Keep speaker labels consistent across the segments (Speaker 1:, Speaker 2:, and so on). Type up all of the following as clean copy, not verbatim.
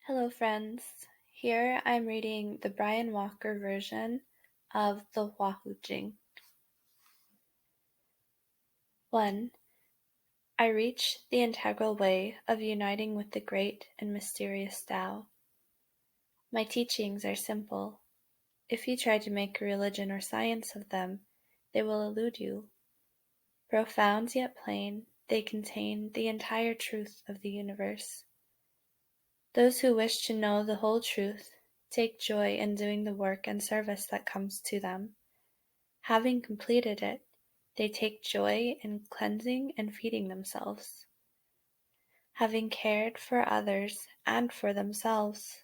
Speaker 1: Hello, friends. Here I'm reading the Brian Walker version of the Hua Hu Ching. 1. I reach the integral way of uniting with the great and mysterious Tao. My teachings are simple. If you try to make a religion or science of them, they will elude you. Profound yet plain, they contain the entire truth of the universe. Those who wish to know the whole truth take joy in doing the work and service that comes to them. Having completed it, they take joy in cleansing and feeding themselves. Having cared for others and for themselves,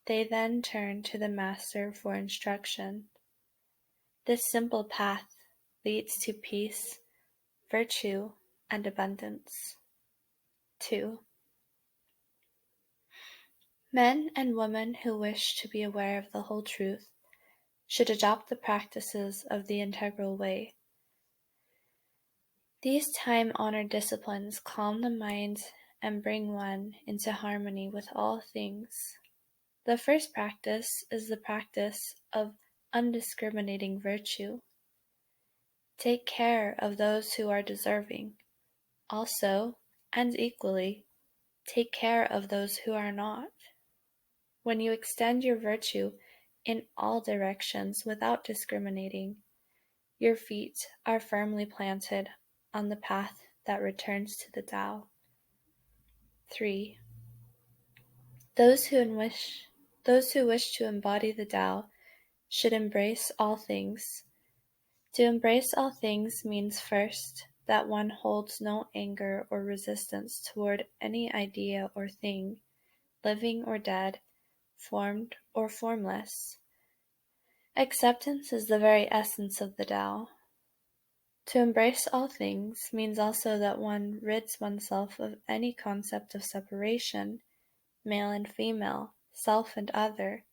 Speaker 1: they then turn to the Master for instruction. This simple path leads to peace, virtue, and abundance. 2. Men and women who wish to be aware of the whole truth should adopt the practices of the integral way. These time-honored disciplines calm the mind and bring one into harmony with all things. The first practice is the practice of undiscriminating virtue. Take care of those who are deserving. Also, and equally, take care of those who are not. When you extend your virtue in all directions without discriminating, your feet are firmly planted on the path that returns to the Tao. 3. Those who wish to embody the Tao should embrace all things. To embrace all things means first that one holds no anger or resistance toward any idea or thing, living or dead, formed or formless. Acceptance is the very essence of the Tao. To embrace all things means also that one rids oneself of any concept of separation, male and female, self and other,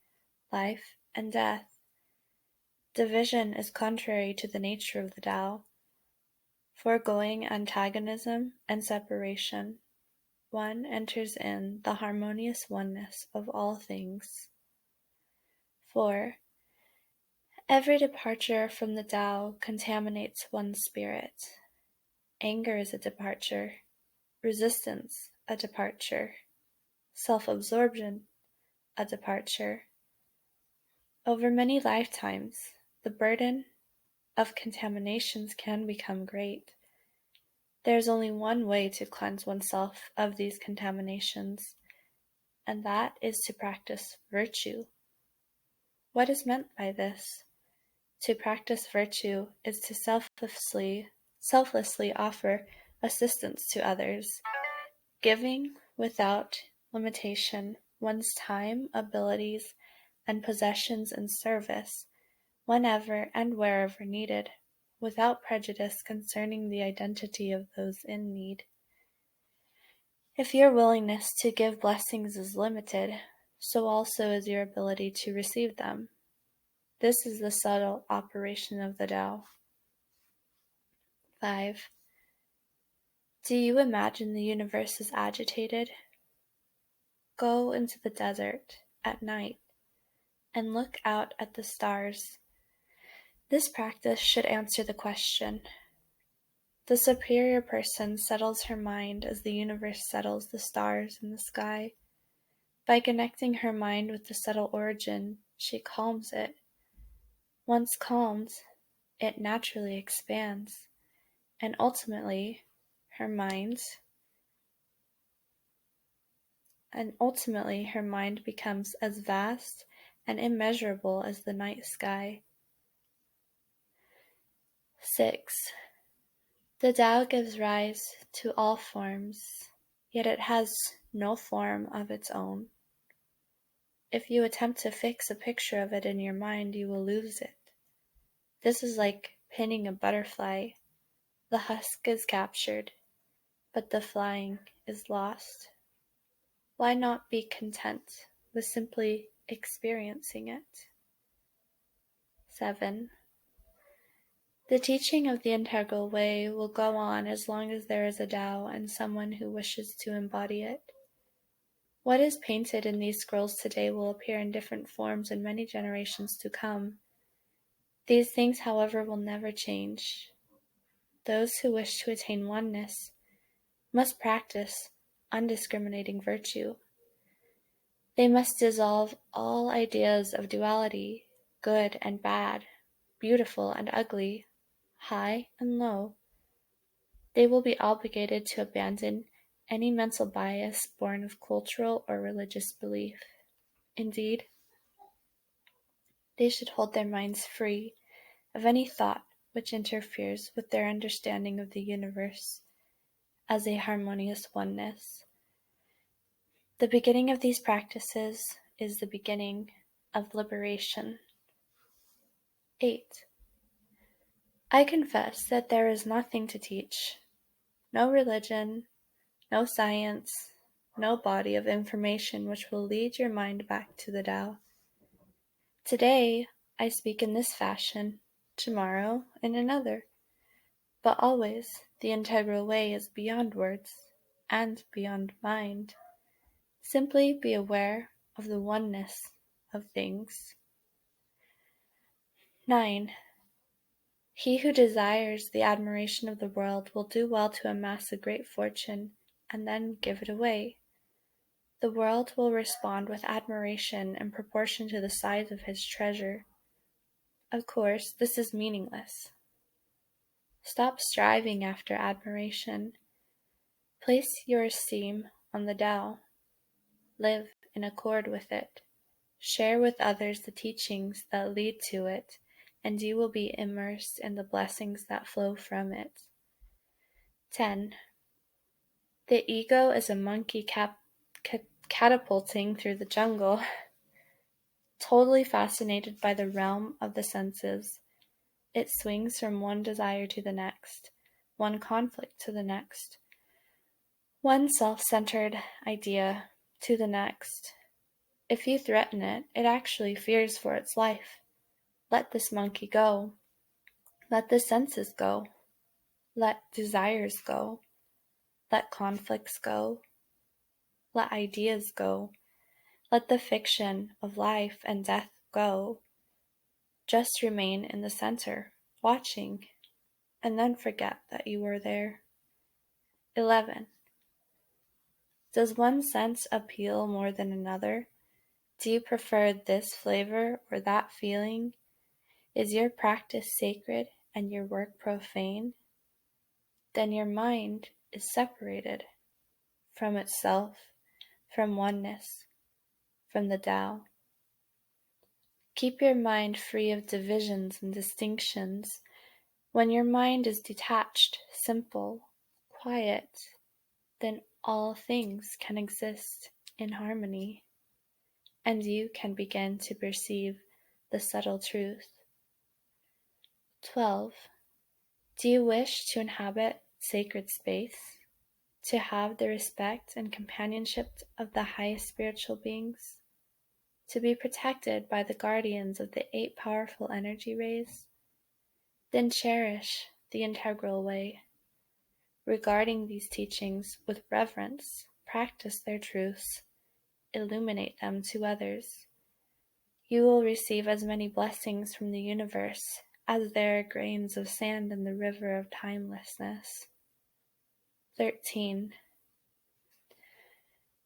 Speaker 1: life and death. Division is contrary to the nature of the Tao. Foregoing antagonism and separation, one enters in the harmonious oneness of all things. 4. Every departure from the Tao contaminates one's spirit. Anger is a departure, resistance a departure, self-absorption a departure. Over many lifetimes, the burden of contaminations can become great. There is only one way to cleanse oneself of these contaminations, and that is to practice virtue. What is meant by this? To practice virtue is to selflessly offer assistance to others, giving without limitation one's time, abilities, and possessions in service, whenever and wherever needed, without prejudice concerning the identity of those in need. If your willingness to give blessings is limited, so also is your ability to receive them. This is the subtle operation of the Tao. 5. Do you imagine the universe is agitated? Go into the desert at night and look out at the stars. This practice should answer the question. The superior person settles her mind as the universe settles the stars in the sky. By connecting her mind with the subtle origin, she calms it. Once calmed, it naturally expands, and ultimately her mind becomes as vast and immeasurable as the night sky. 6. The Tao gives rise to all forms, yet it has no form of its own. If you attempt to fix a picture of it in your mind, you will lose it. This is like pinning a butterfly. The husk is captured, but the flying is lost. Why not be content with simply experiencing it? 7. The teaching of the integral way will go on as long as there is a Tao and someone who wishes to embody it. What is painted in these scrolls today will appear in different forms in many generations to come. These things, however, will never change. Those who wish to attain oneness must practice undiscriminating virtue. They must dissolve all ideas of duality, good and bad, beautiful and ugly, high and low. They will be obligated to abandon any mental bias born of cultural or religious belief. Indeed, they should hold their minds free of any thought which interferes with their understanding of the universe as a harmonious oneness. The beginning of these practices is the beginning of liberation. 8. I confess that there is nothing to teach, no religion, no science, no body of information which will lead your mind back to the Tao. Today, I speak in this fashion, tomorrow in another, but always the integral way is beyond words and beyond mind. Simply be aware of the oneness of things. 9. He who desires the admiration of the world will do well to amass a great fortune and then give it away. The world will respond with admiration in proportion to the size of his treasure. Of course, this is meaningless. Stop striving after admiration. Place your esteem on the Tao. Live in accord with it. Share with others the teachings that lead to it, and you will be immersed in the blessings that flow from it. 10. The ego is a monkey catapulting through the jungle, totally fascinated by the realm of the senses. It swings from one desire to the next, one conflict to the next, one self-centered idea to the next. If you threaten it, it actually fears for its life. Let this monkey go. Let the senses go. Let desires go. Let conflicts go. Let ideas go. Let the fiction of life and death go. Just remain in the center, watching, and then forget that you were there. 11. Does one sense appeal more than another? Do you prefer this flavor or that feeling? Is your practice sacred and your work profane? Then your mind is separated from itself, from oneness, from the Tao. Keep your mind free of divisions and distinctions. When your mind is detached, simple, quiet, then all things can exist in harmony, and you can begin to perceive the subtle truth. 12. Do you wish to inhabit sacred space? To have the respect and companionship of the highest spiritual beings? To be protected by the guardians of the 8 powerful energy rays? Then cherish the integral way. Regarding these teachings with reverence, practice their truths, illuminate them to others. You will receive as many blessings from the universe as there are grains of sand in the river of timelessness. 13.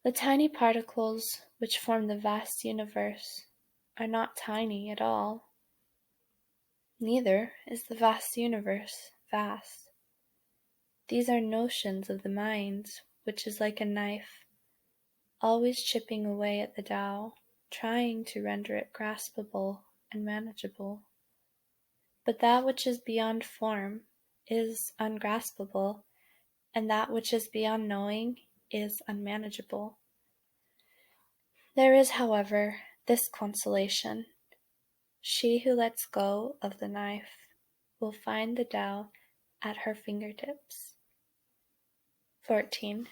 Speaker 1: The tiny particles which form the vast universe are not tiny at all. Neither is the vast universe vast. These are notions of the mind, which is like a knife, always chipping away at the Tao, trying to render it graspable and manageable. But that which is beyond form is ungraspable, and that which is beyond knowing is unmanageable. There is, however, this consolation. She who lets go of the knife will find the Tao at her fingertips. 14.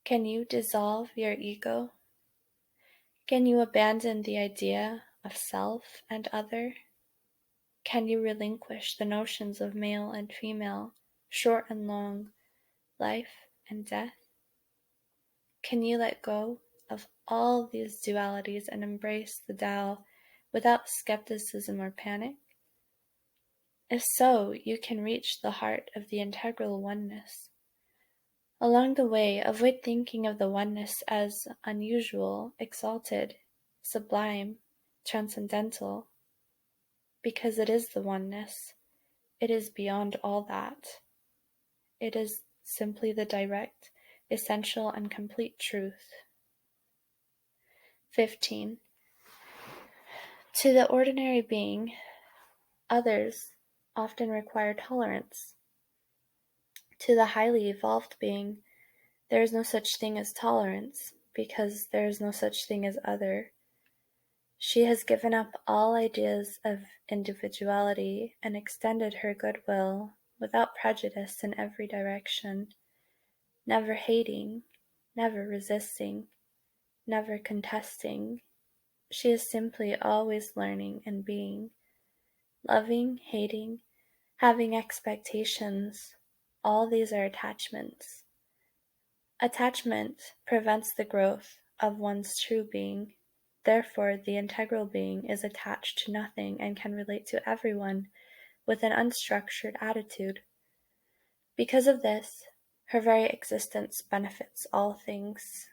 Speaker 1: Can you dissolve your ego? Can you abandon the idea of self and other? Can you relinquish the notions of male and female, short and long, life and death? Can you let go of all these dualities and embrace the Tao without skepticism or panic? If so, you can reach the heart of the integral oneness. Along the way, avoid thinking of the oneness as unusual, exalted, sublime, transcendental, because it is the oneness. It is beyond all that. It is simply the direct, essential, and complete truth. 15. To the ordinary being, others often require tolerance. To the highly evolved being, there is no such thing as tolerance, because there is no such thing as other. She has given up all ideas of individuality and extended her goodwill without prejudice in every direction, never hating, never resisting, never contesting. She is simply always learning and being, loving, hating, having expectations. All these are attachments. Attachment prevents the growth of one's true being. Therefore, the integral being is attached to nothing and can relate to everyone with an unstructured attitude. Because of this, her very existence benefits all things.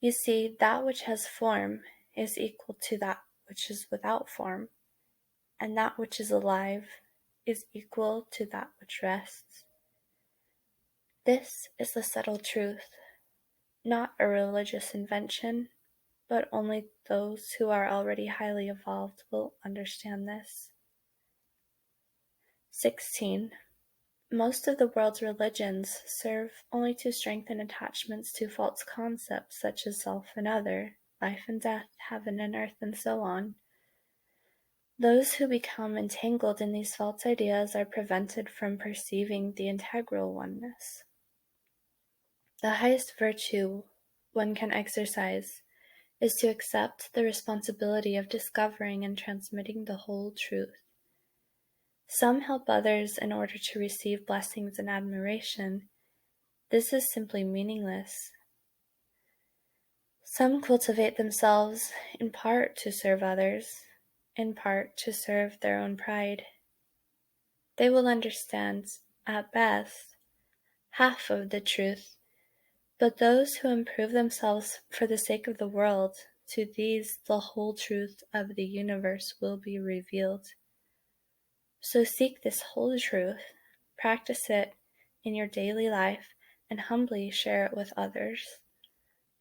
Speaker 1: You see, that which has form is equal to that which is without form, and that which is alive is equal to that which rests. This is the subtle truth, not a religious invention, but only those who are already highly evolved will understand this. 16. Most of the world's religions serve only to strengthen attachments to false concepts such as self and other, life and death, heaven and earth, and so on. Those who become entangled in these false ideas are prevented from perceiving the integral oneness. The highest virtue one can exercise is to accept the responsibility of discovering and transmitting the whole truth. Some help others in order to receive blessings and admiration. This is simply meaningless. Some cultivate themselves in part to serve others, in part to serve their own pride. They will understand, at best, half of the truth, but those who improve themselves for the sake of the world, to these the whole truth of the universe will be revealed. So seek this whole truth, practice it in your daily life, and humbly share it with others.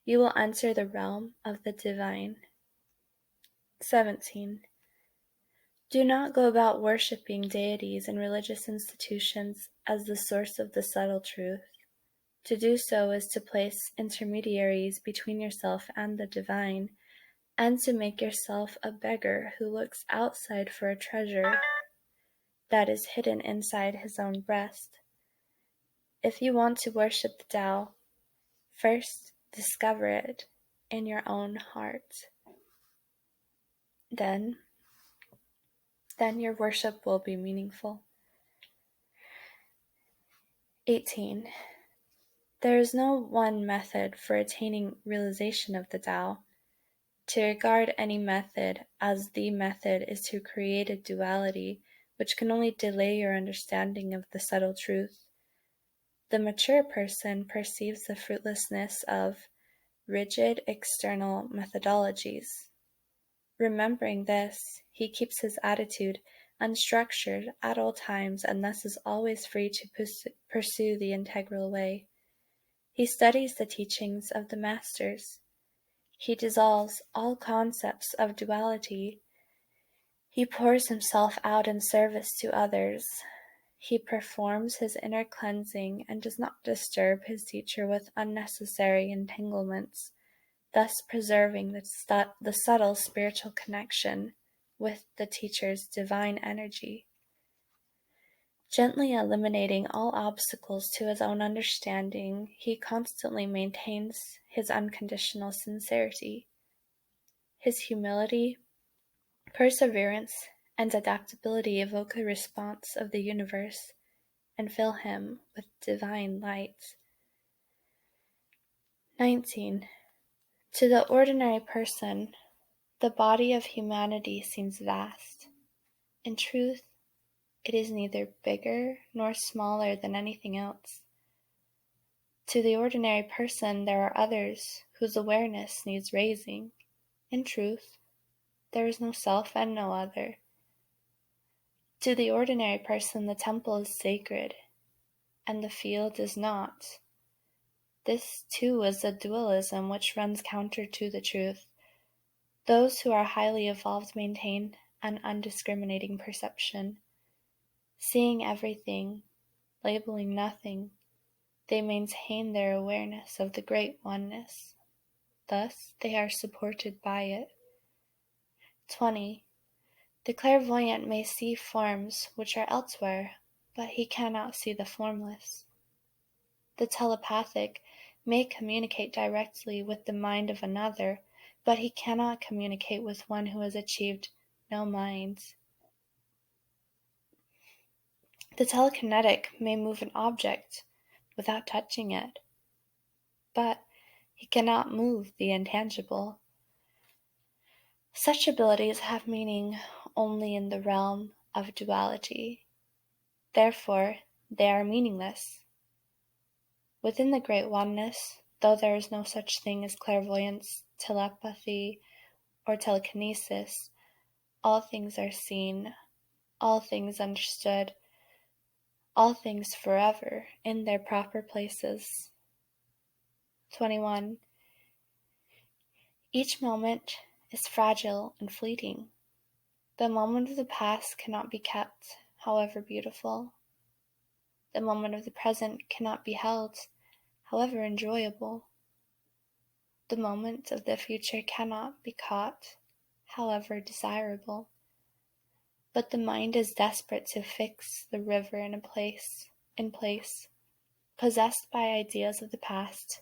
Speaker 1: You will enter the realm of the divine. 17. Do not go about worshipping deities and religious institutions as the source of the subtle truth. To do so is to place intermediaries between yourself and the divine, and to make yourself a beggar who looks outside for a treasure that is hidden inside his own breast. If you want to worship the Tao, first discover it in your own heart. Then your worship will be meaningful. 18. There is no one method for attaining realization of the Tao. To regard any method as the method is to create a duality which can only delay your understanding of the subtle truth. The mature person perceives the fruitlessness of rigid external methodologies. Remembering this, he keeps his attitude unstructured at all times and thus is always free to pursue the integral way. He studies the teachings of the masters. He dissolves all concepts of duality. He pours himself out in service to others. He performs his inner cleansing and does not disturb his teacher with unnecessary entanglements, thus preserving the subtle spiritual connection with the teacher's divine energy. Gently eliminating all obstacles to his own understanding, he constantly maintains his unconditional sincerity. His humility, perseverance, and adaptability evoke a response of the universe and fill him with divine light. 19. To the ordinary person, the body of humanity seems vast. In truth, it is neither bigger nor smaller than anything else. To the ordinary person, there are others whose awareness needs raising. In truth, there is no self and no other. To the ordinary person, the temple is sacred, and the field is not. This, too, is a dualism which runs counter to the truth. Those who are highly evolved maintain an undiscriminating perception. Seeing everything, labeling nothing, they maintain their awareness of the great oneness. Thus, they are supported by it. 20. The clairvoyant may see forms which are elsewhere, but he cannot see the formless. The telepathic may communicate directly with the mind of another, but he cannot communicate with one who has achieved no mind. The telekinetic may move an object without touching it, but he cannot move the intangible. Such abilities have meaning only in the realm of duality. Therefore, they are meaningless. Within the great oneness, though there is no such thing as clairvoyance, telepathy, or telekinesis, all things are seen, all things understood, all things forever in their proper places. 21. Each moment is fragile and fleeting. The moment of the past cannot be kept, however beautiful. The moment of the present cannot be held, however enjoyable. The moment of the future cannot be caught, however desirable. But the mind is desperate to fix the river in place, possessed by ideas of the past.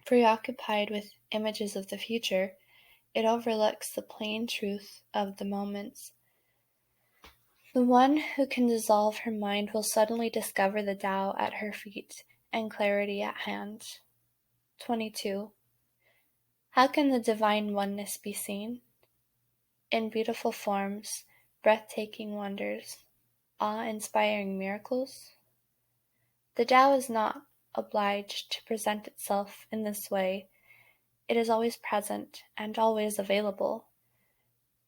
Speaker 1: Preoccupied with images of the future, it overlooks the plain truth of the moments. The one who can dissolve her mind will suddenly discover the Tao at her feet and clarity at hand. 22. How can the divine oneness be seen? In beautiful forms, breathtaking wonders, awe-inspiring miracles? The Tao is not obliged to present itself in this way. It is always present and always available.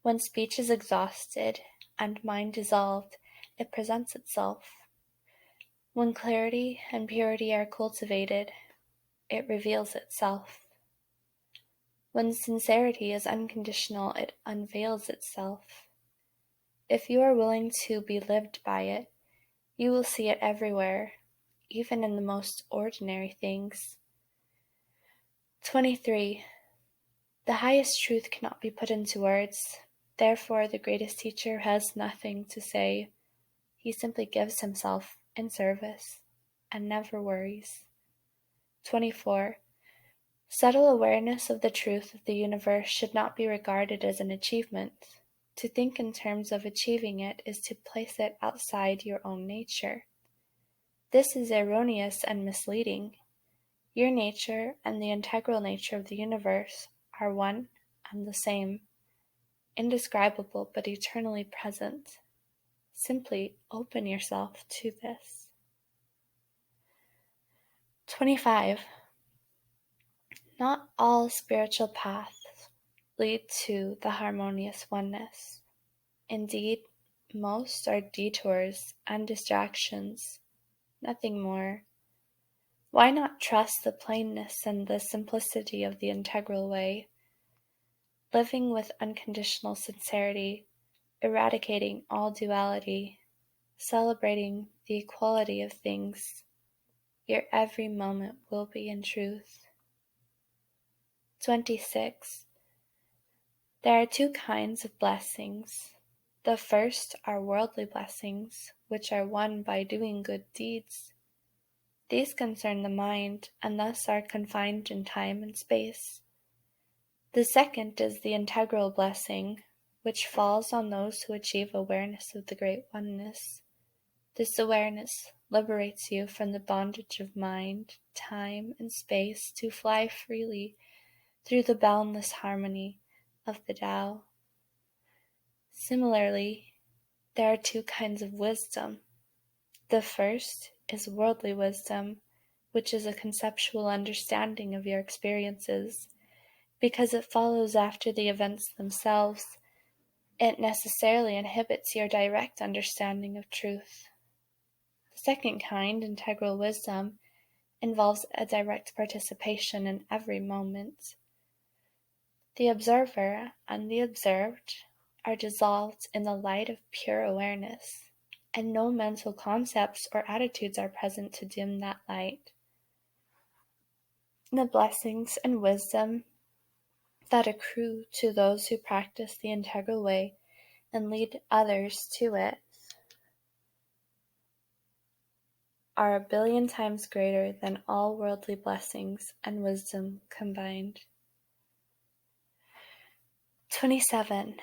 Speaker 1: When speech is exhausted and mind dissolved, it presents itself. When clarity and purity are cultivated, it reveals itself. When sincerity is unconditional, it unveils itself. If you are willing to be lived by it, you will see it everywhere, even in the most ordinary things. 23. The highest truth cannot be put into words. Therefore, the greatest teacher has nothing to say. He simply gives himself in service and never worries. 24. Subtle awareness of the truth of the universe should not be regarded as an achievement. To think in terms of achieving it is to place it outside your own nature. This is erroneous and misleading. Your nature and the integral nature of the universe are one and the same, indescribable but eternally present. Simply open yourself to this. 25. Not all spiritual paths lead to the harmonious oneness. Indeed, most are detours and distractions, nothing more. Why not trust the plainness and the simplicity of the integral way? Living with unconditional sincerity, eradicating all duality, celebrating the equality of things, your every moment will be in truth. 26. There are two kinds of blessings. The first are worldly blessings, which are won by doing good deeds. These concern the mind, and thus are confined in time and space. The second is the integral blessing, which falls on those who achieve awareness of the great oneness. This awareness liberates you from the bondage of mind, time, and space to fly freely through the boundless harmony of the Tao. Similarly, there are two kinds of wisdom. The first is worldly wisdom, which is a conceptual understanding of your experiences. Because it follows after the events themselves, it necessarily inhibits your direct understanding of truth. The second kind, integral wisdom, involves a direct participation in every moment. The observer and the observed are dissolved in the light of pure awareness, and no mental concepts or attitudes are present to dim that light. The blessings and wisdom that accrue to those who practice the integral way and lead others to it are 1,000,000,000 times greater than all worldly blessings and wisdom combined. 27.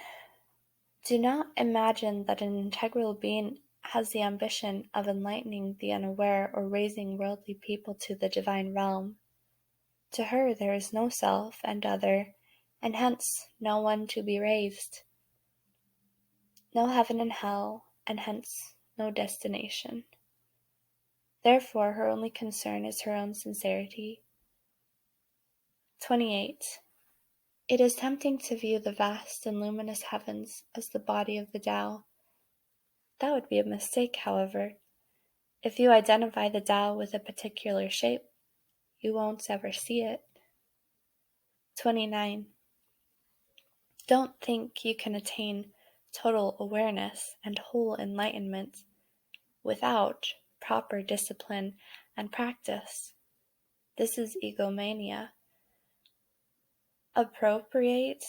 Speaker 1: Do not imagine that an integral being has the ambition of enlightening the unaware or raising worldly people to the divine realm. To her there is no self and other, and hence no one to be raised, no heaven and hell, and hence no destination. Therefore her only concern is her own sincerity. 28. It is tempting to view the vast and luminous heavens as the body of the Tao. That would be a mistake, however. If you identify the Tao with a particular shape, you won't ever see it. 29. Don't think you can attain total awareness and whole enlightenment without proper discipline and practice. This is egomania. Appropriate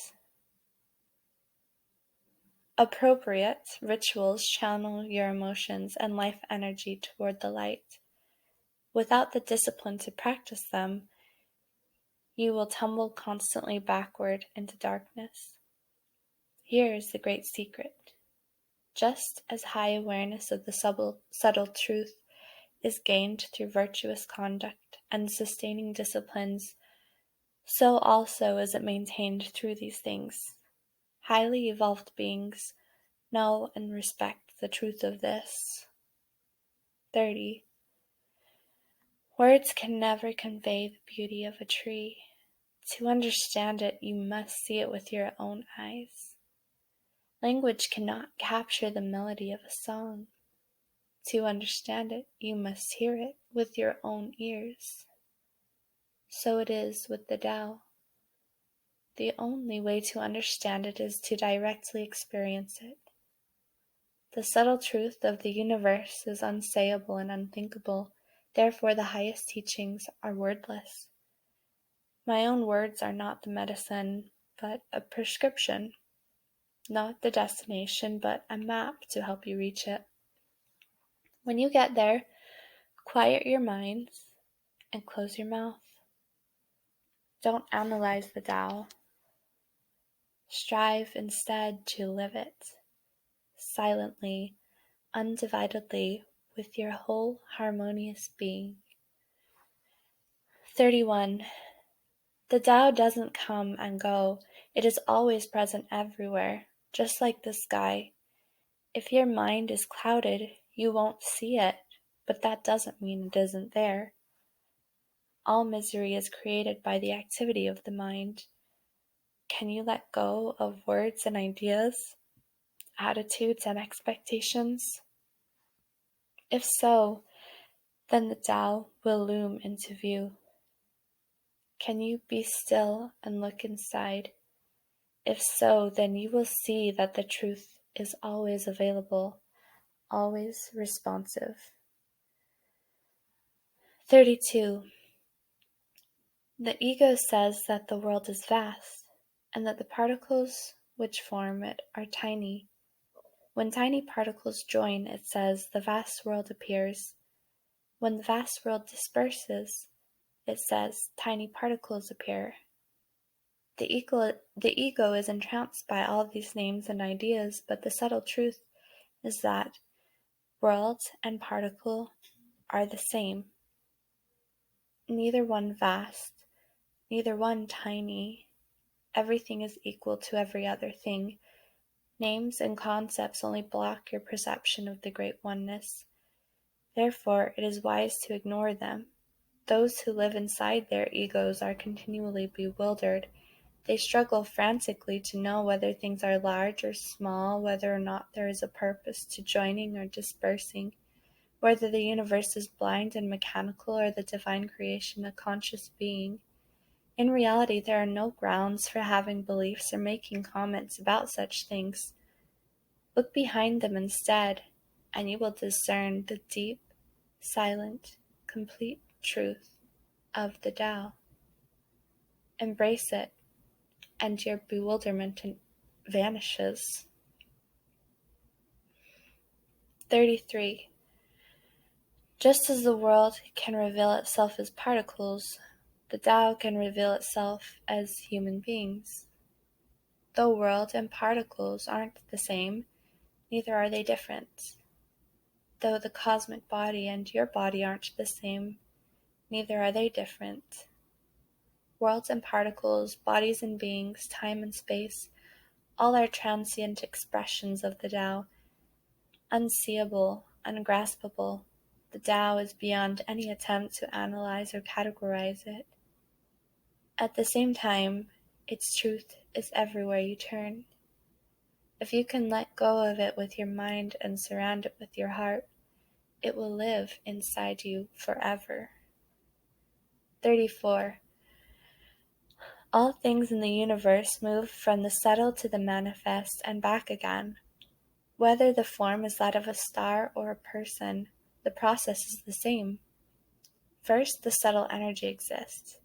Speaker 1: rituals channel your emotions and life energy toward the light. Without the discipline to practice them, you will tumble constantly backward into darkness. Here is the great secret. Just as high awareness of the subtle truth is gained through virtuous conduct and sustaining disciplines, so also is it maintained through these things. Highly evolved beings know and respect the truth of this. 30. Words can never convey the beauty of a tree. To understand it, you must see it with your own eyes. Language cannot capture the melody of a song. To understand it, you must hear it with your own ears. So it is with the Tao. The only way to understand it is to directly experience it. The subtle truth of the universe is unsayable and unthinkable, therefore the highest teachings are wordless. My own words are not the medicine, but a prescription, not the destination, but a map to help you reach it. When you get there, quiet your minds and close your mouth. Don't analyze the Tao. Strive instead to live it, silently, undividedly, with your whole harmonious being. 31. The Tao doesn't come and go. It is always present everywhere, just like the sky. If your mind is clouded, you won't see it, but that doesn't mean it isn't there. All misery is created by the activity of the mind. Can you let go of words and ideas, attitudes and expectations? If so, then the Tao will loom into view. Can you be still and look inside? If so, then you will see that the truth is always available, always responsive. 32. The ego says that the world is vast, and that the particles which form it are tiny. When tiny particles join, it says, the vast world appears. When the vast world disperses, it says, tiny particles appear. The ego is entranced by all these names and ideas, but the subtle truth is that world and particle are the same, neither one vast, neither one tiny. Everything is equal to every other thing. Names and concepts only block your perception of the great oneness. Therefore, it is wise to ignore them. Those who live inside their egos are continually bewildered. They struggle frantically to know whether things are large or small, whether or not there is a purpose to joining or dispersing, whether the universe is blind and mechanical or the divine creation a conscious being. In reality, there are no grounds for having beliefs or making comments about such things. Look behind them instead, and you will discern the deep, silent, complete truth of the Tao. Embrace it, and your bewilderment vanishes. 33. Just as the world can reveal itself as particles, the Tao can reveal itself as human beings. Though world and particles aren't the same, neither are they different. Though the cosmic body and your body aren't the same, neither are they different. Worlds and particles, bodies and beings, time and space, all are transient expressions of the Tao, unseeable, ungraspable. The Tao is beyond any attempt to analyze or categorize it. At the same time, its truth is everywhere you turn. If you can let go of it with your mind and surround it with your heart, it will live inside you forever. 34. All things in the universe move from the subtle to the manifest and back again. Whether the form is that of a star or a person, the process is the same. First, the subtle energy exists.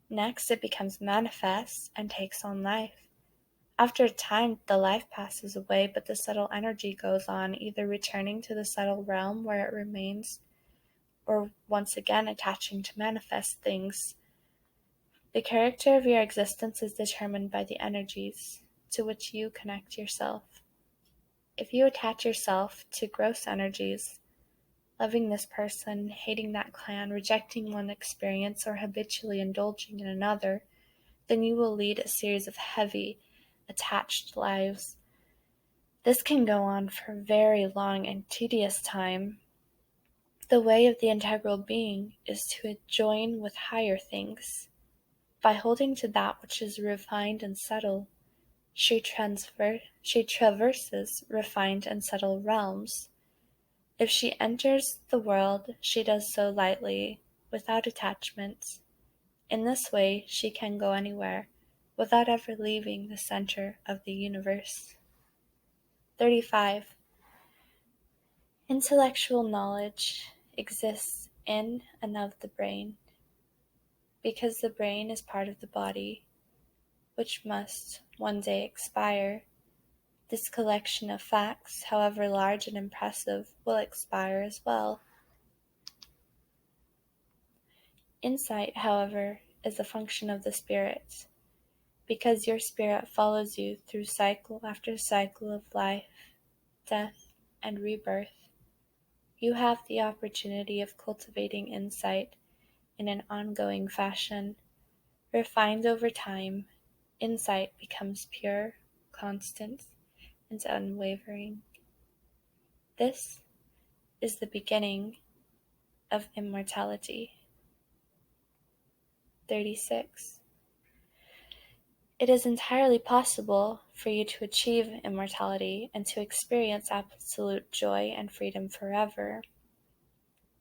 Speaker 1: Next, it becomes manifest and takes on life. After a time, the life passes away, but the subtle energy goes on, either returning to the subtle realm where it remains, or once again attaching to manifest things. The character of your existence is determined by the energies to which you connect yourself. If you attach yourself to gross energies, loving this person, hating that clan, rejecting one experience, or habitually indulging in another, then you will lead a series of heavy, attached lives. This can go on for a very long and tedious time. The way of the integral being is to join with higher things. By holding to that which is refined and subtle, she traverses refined and subtle realms. If she enters the world, she does so lightly, without attachment. In this way, she can go anywhere, without ever leaving the center of the universe. 35. Intellectual knowledge exists in and of the brain, because the brain is part of the body, which must one day expire. This collection of facts, however large and impressive, will expire as well. Insight, however, is a function of the spirit, because your spirit follows you through cycle after cycle of life, death, and rebirth. You have the opportunity of cultivating insight in an ongoing fashion. Refined over time, insight becomes pure, constant, and unwavering. This is the beginning of immortality. 36. It is entirely possible for you to achieve immortality and to experience absolute joy and freedom forever.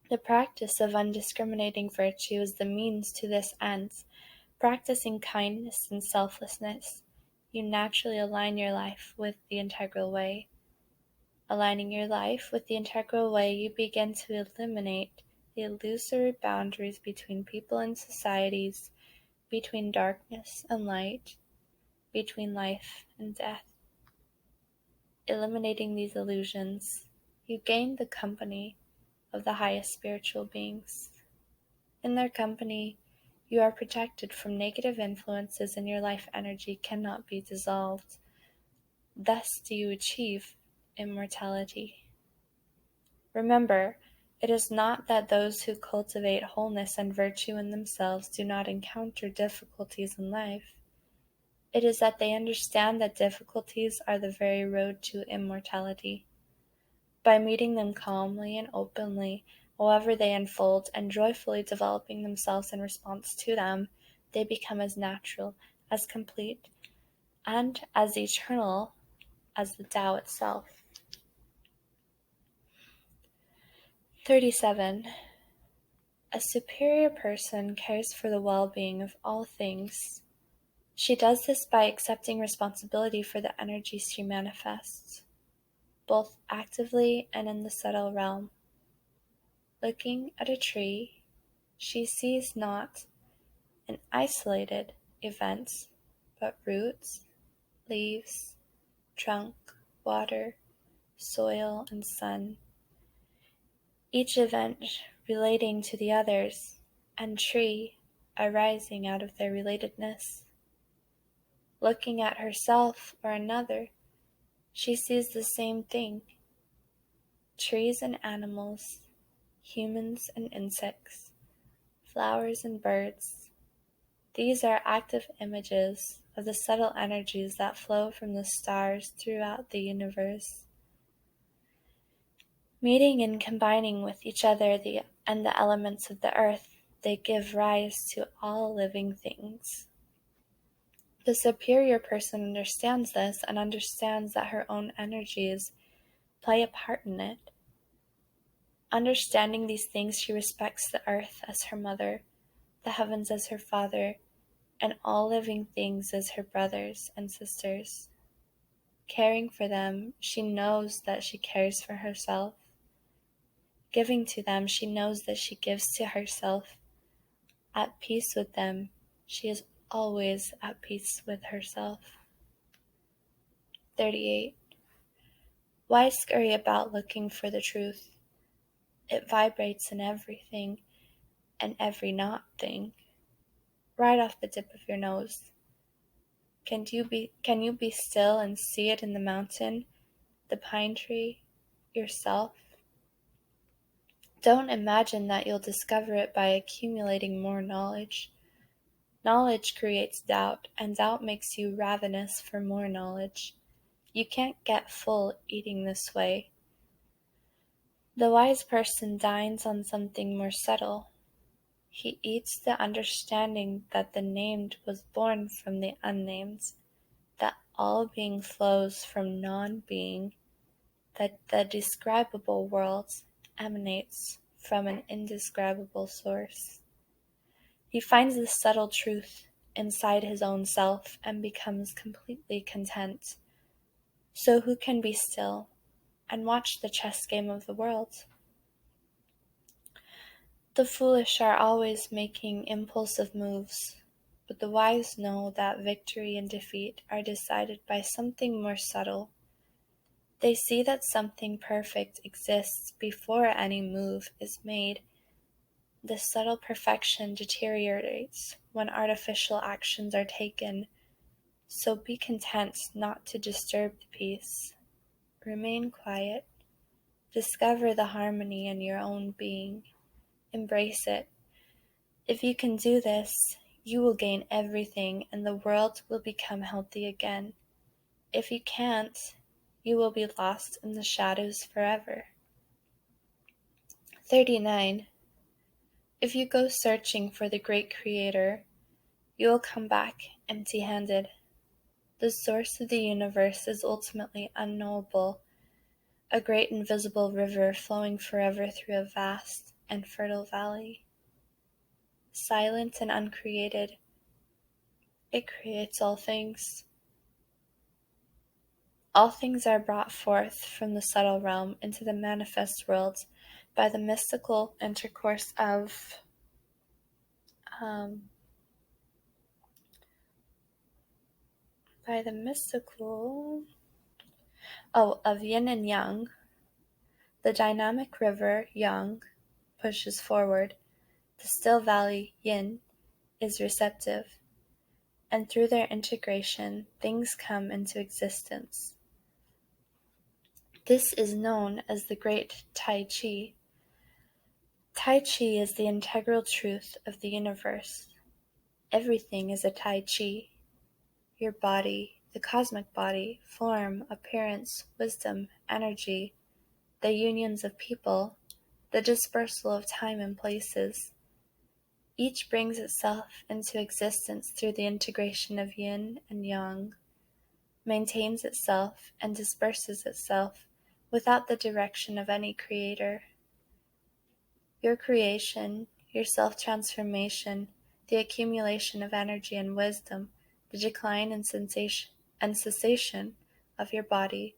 Speaker 1: The practice of undiscriminating virtue is the means to this end. Practicing kindness and selflessness, you naturally align your life with the integral way. Aligning your life with the integral way, you begin to eliminate the illusory boundaries between people and societies, between darkness and light, between life and death. Eliminating these illusions, you gain the company of the highest spiritual beings. In their company, you are protected from negative influences and your life energy cannot be dissolved. Thus do you achieve immortality. Remember, It is not that those who cultivate wholeness and virtue in themselves do not encounter difficulties in life. It is that they understand that difficulties are the very road to immortality. By meeting them calmly and openly, however they unfold, and joyfully developing themselves in response to them, they become as natural, as complete, and as eternal as the Tao itself. 37. A superior person cares for the well-being of all things. She does this by accepting responsibility for the energies she manifests, both actively and in the subtle realm. Looking at a tree, she sees not an isolated event, but roots, leaves, trunk, water, soil, and sun, each event relating to the others, and tree arising out of their relatedness. Looking at herself or another, she sees the same thing. Trees and animals, humans and insects, flowers and birds. These are active images of the subtle energies that flow from the stars throughout the universe. Meeting and combining with each other and the elements of the earth, they give rise to all living things. The superior person understands this and understands that her own energies play a part in it. Understanding these things, she respects the earth as her mother, the heavens as her father, and all living things as her brothers and sisters. Caring for them, she knows that she cares for herself. Giving to them, she knows that she gives to herself. At peace with them, she is always at peace with herself. 38. Why scurry about looking for the truth? It vibrates in everything and every not thing, right off the tip of your nose. Can you be still and see it in the mountain, the pine tree, yourself? Don't imagine that you'll discover it by accumulating more knowledge. Knowledge creates doubt, and doubt makes you ravenous for more knowledge. You can't get full eating this way. The wise person dines on something more subtle. He eats the understanding that the named was born from the unnamed, that all being flows from non-being, that the describable world emanates from an indescribable source. He finds the subtle truth inside his own self and becomes completely content. So who can be still and watch the chess game of the world? The foolish are always making impulsive moves, but the wise know that victory and defeat are decided by something more subtle. They see that something perfect exists before any move is made. This subtle perfection deteriorates when artificial actions are taken, so be content not to disturb the peace. Remain quiet. Discover the harmony in your own being. Embrace it. If you can do this, you will gain everything and the world will become healthy again. If you can't, you will be lost in the shadows forever. 39. If you go searching for the great Creator, you will come back empty-handed. The source of the universe is ultimately unknowable, a great invisible river flowing forever through a vast and fertile valley. Silent and uncreated, it creates all things. All things are brought forth from the subtle realm into the manifest world by the mystical intercourse of of yin and yang. The dynamic river, yang, pushes forward. The still valley, yin, is receptive. And through their integration, things come into existence. This is known as the great Tai Chi. Tai Chi is the integral truth of the universe. Everything is a Tai Chi. Your body, the cosmic body, form, appearance, wisdom, energy, the unions of people, the dispersal of time and places. Each brings itself into existence through the integration of yin and yang, maintains itself and disperses itself without the direction of any creator. Your creation, your self-transformation, the accumulation of energy and wisdom, the decline and cessation of your body,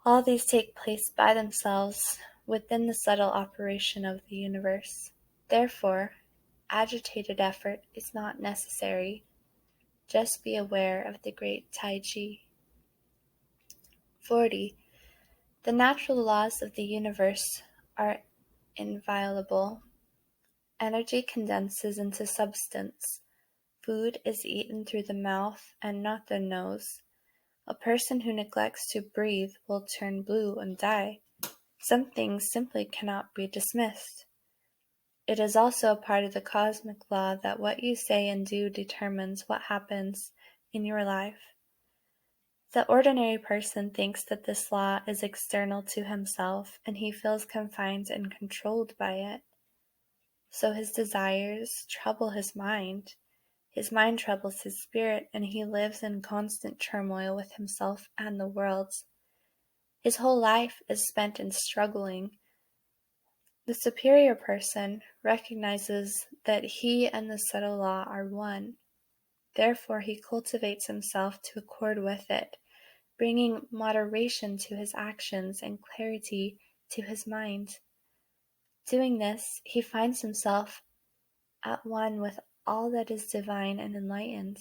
Speaker 1: all these take place by themselves within the subtle operation of the universe. Therefore, agitated effort is not necessary. Just be aware of the great Tai Chi. 40. The natural laws of the universe are inviolable. Energy condenses into substance. Food is eaten through the mouth and not the nose. A person who neglects to breathe will turn blue and die. Some things simply cannot be dismissed. It is also a part of the cosmic law that what you say and do determines what happens in your life. The ordinary person thinks that this law is external to himself and he feels confined and controlled by it. So his desires trouble his mind troubles his spirit, and he lives in constant turmoil with himself and the world. His whole life is spent in struggling. The superior person recognizes that he and the subtle law are one. Therefore he cultivates himself to accord with it, bringing moderation to his actions and clarity to his mind. Doing this, he finds himself at one with all that is divine and enlightened.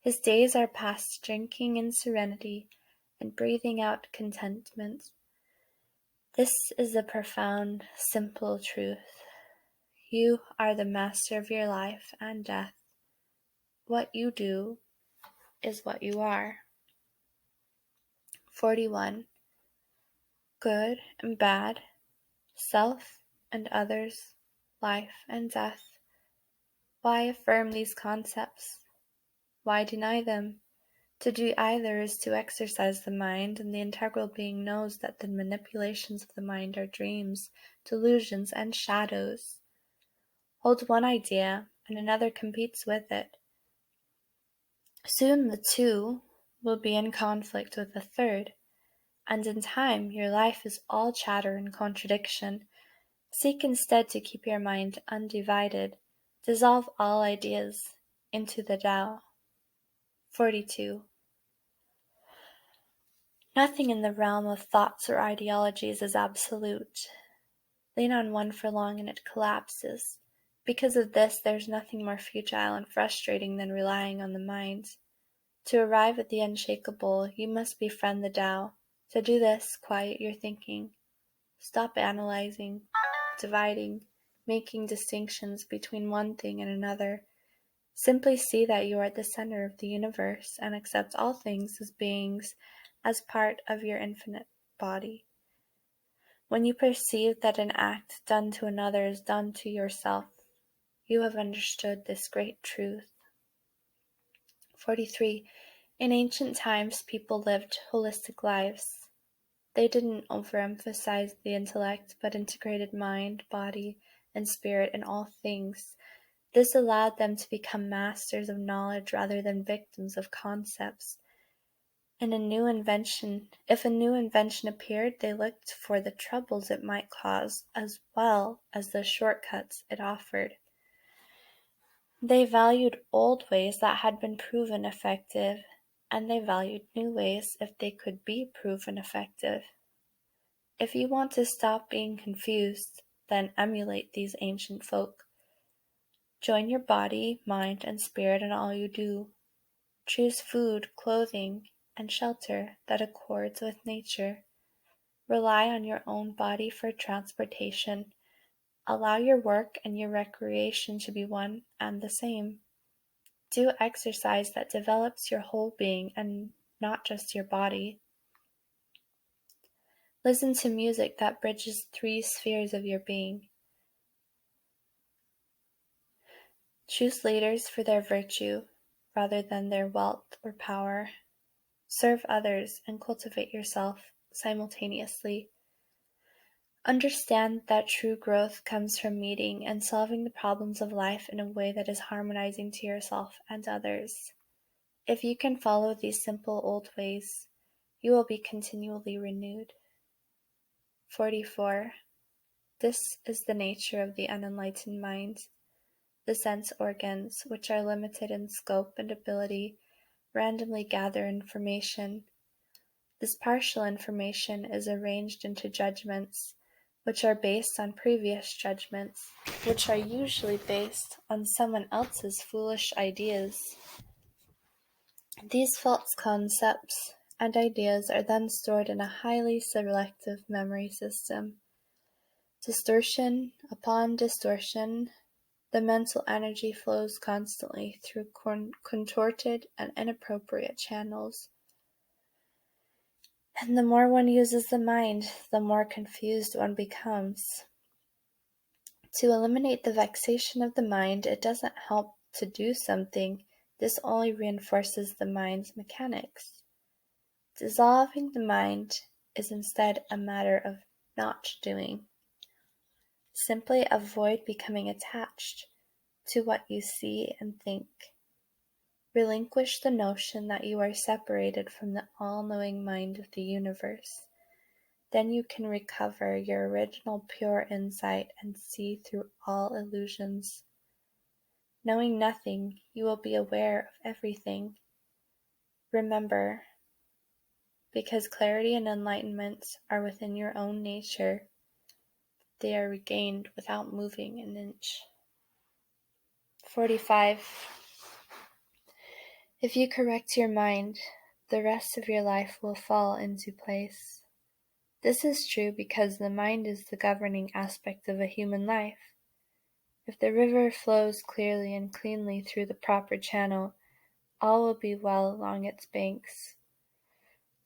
Speaker 1: His days are passed drinking in serenity and breathing out contentment. This is the profound, simple truth. You are the master of your life and death. What you do is what you are. 41. Good and bad, self and others, life and death. Why affirm these concepts? Why deny them? To do either is to exercise the mind, and the integral being knows that the manipulations of the mind are dreams, delusions, and shadows. Hold one idea, and another competes with it. Soon the two will be in conflict with the third, and in time your life is all chatter and contradiction. Seek instead to keep your mind undivided. Dissolve all ideas into the Tao. 42. Nothing in the realm of thoughts or ideologies is absolute. Lean on one for long and it collapses. Because of this, there's nothing more futile and frustrating than relying on the mind. To arrive at the unshakable, you must befriend the Tao. To do this, quiet your thinking. Stop analyzing, dividing, making distinctions between one thing and another. Simply see that you are at the center of the universe and accept all things as beings as part of your infinite body. When you perceive that an act done to another is done to yourself, you have understood this great truth. 43. In ancient times, people lived holistic lives. They didn't overemphasize the intellect, but integrated mind, body, and spirit in all things. This allowed them to become masters of knowledge rather than victims of concepts. If a new invention appeared, they looked for the troubles it might cause as well as the shortcuts it offered. They valued old ways that had been proven effective, and they valued new ways if they could be proven effective. If you want to stop being confused, then emulate these ancient folk. Join your body, mind, and spirit in all you do. Choose food, clothing, and shelter that accords with nature. Rely on your own body for transportation. Allow your work and your recreation to be one and the same. Do exercise that develops your whole being and not just your body. Listen to music that bridges 3 spheres of your being. Choose leaders for their virtue rather than their wealth or power. Serve others and cultivate yourself simultaneously. Understand that true growth comes from meeting and solving the problems of life in a way that is harmonizing to yourself and others. If you can follow these simple old ways, you will be continually renewed. 44. This is the nature of the unenlightened mind. The sense organs, which are limited in scope and ability, randomly gather information. This partial information is arranged into judgments, which are based on previous judgments, which are usually based on someone else's foolish ideas. These false concepts and ideas are then stored in a highly selective memory system. Distortion upon distortion, the mental energy flows constantly through contorted and inappropriate channels. And the more one uses the mind, the more confused one becomes. To eliminate the vexation of the mind, it doesn't help to do something. This only reinforces the mind's mechanics. Dissolving the mind is instead a matter of not doing. Simply avoid becoming attached to what you see and think. Relinquish the notion that you are separated from the all-knowing mind of the universe. Then you can recover your original pure insight and see through all illusions. Knowing nothing, you will be aware of everything. Remember, because clarity and enlightenment are within your own nature, they are regained without moving an inch. 45. If you correct your mind, the rest of your life will fall into place. This is true because the mind is the governing aspect of a human life. If the river flows clearly and cleanly through the proper channel, all will be well along its banks.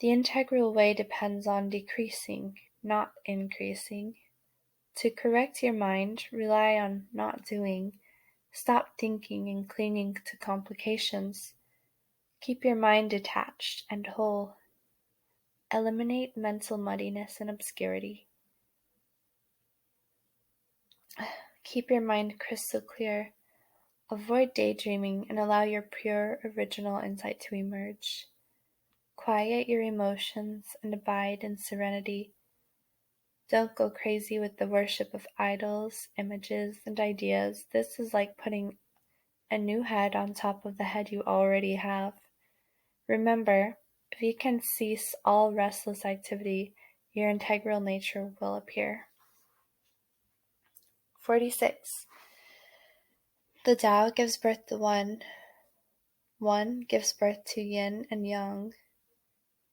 Speaker 1: The integral way depends on decreasing, not increasing. To correct your mind, rely on not doing. Stop thinking and clinging to complications. Keep your mind detached and whole. Eliminate mental muddiness and obscurity. Keep your mind crystal clear. Avoid daydreaming and allow your pure, original insight to emerge. Quiet your emotions and abide in serenity. Don't go crazy with the worship of idols, images, and ideas. This is like putting a new head on top of the head you already have. Remember, if you can cease all restless activity, your integral nature will appear. 46. The Tao gives birth to one. One gives birth to yin and yang.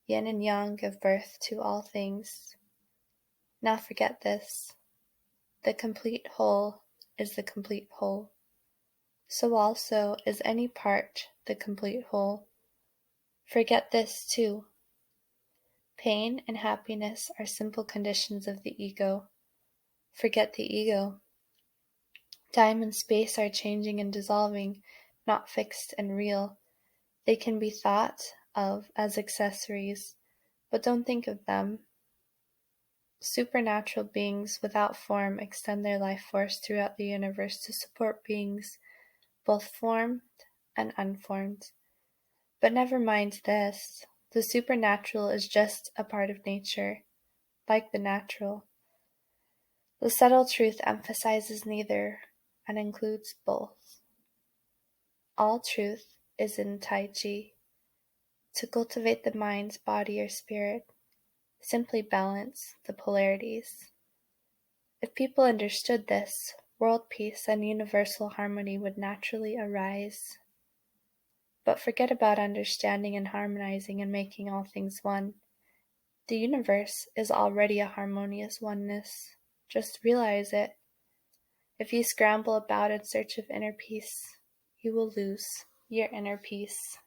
Speaker 1: Yin and yang give birth to all things. Now forget this. The complete whole is the complete whole. So also is any part the complete whole. Forget this too. Pain and happiness are simple conditions of the ego. Forget the ego. Time and space are changing and dissolving, not fixed and real. They can be thought of as accessories, but don't think of them. Supernatural beings without form extend their life force throughout the universe to support beings both formed and unformed. But never mind this. The supernatural is just a part of nature, like the natural. The subtle truth emphasizes neither and includes both. All truth is in Tai Chi. To cultivate the mind, body, or spirit, simply balance the polarities. If people understood this, world peace and universal harmony would naturally arise. But forget about understanding and harmonizing and making all things one. The universe is already a harmonious oneness. Just realize it. If you scramble about in search of inner peace, you will lose your inner peace.